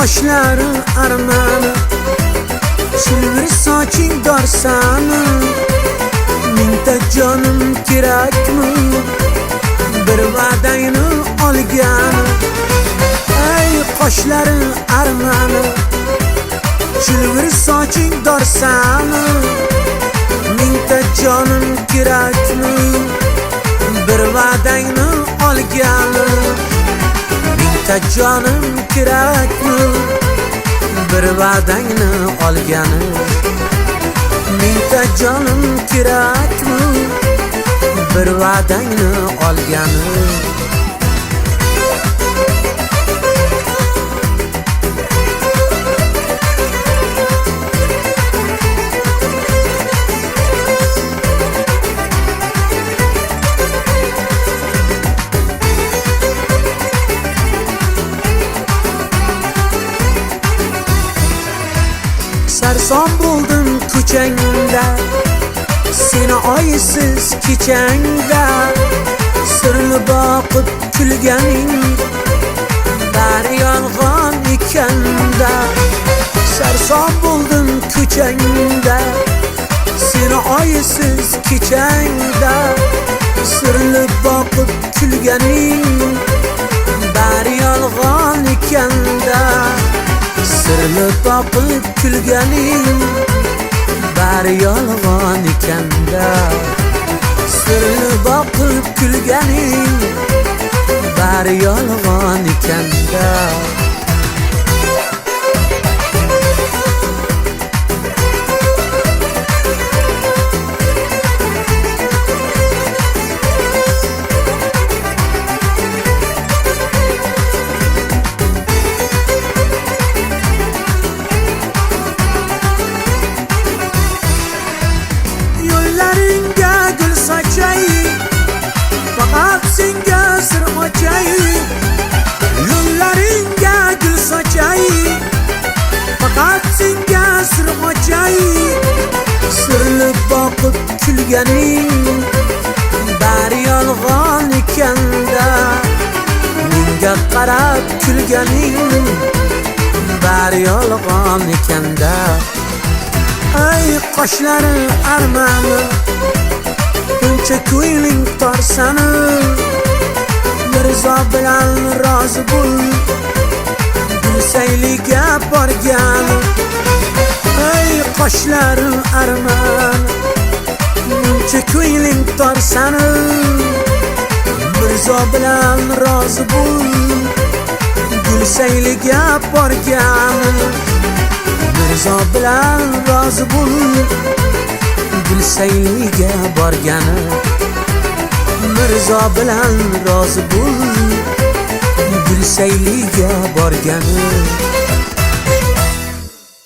qoshlari armani, silvir soching dorsani. Mingta jonim kerakmi bir va'dangni olgani. Ey qoshlari armani, silvir soching dorsani. Mingta jonim kerakmi bir va'dangni olgani. Mingta jonim kerakmi bir va'dangni olgani. Mingta jonim kerakmi bir va'dangni olgani. Sarson bo'ldim ko'changda, seni oysiz kechangda. Sirli boqib kulganing bari yolg'on ekanda. Sarson bo'ldim ko'changda, seni oysiz kechangda. Sirli boqib kulganing bari yolg'on ekanda. Sirli boqib kulganing bari yolg'on ekanda. Sirli boqib kulganing bari yolg'on ekanda. Faqat senga sir ochay, yo'llaringga gul sochay. Faqat senga sir ochay, sirli boqib kulganing bari yolg'on ekanda. Menga qarab kulganing bari yolg'on ekanda. Ey qoshlari armani, buncha ko'ngling torsani. Mirzo bilan rozi bo'l, Gulsayliga borgani. Ey qoshlari armani, buncha ko'ngling torsani. Mirzo bilan rozi bo'l, Gulsayliga borgani. Mirzo bilan rozi bo'l, Gulsayliga borgani. Mirzo bilan rozi bo'l, Gulsayliga borgani.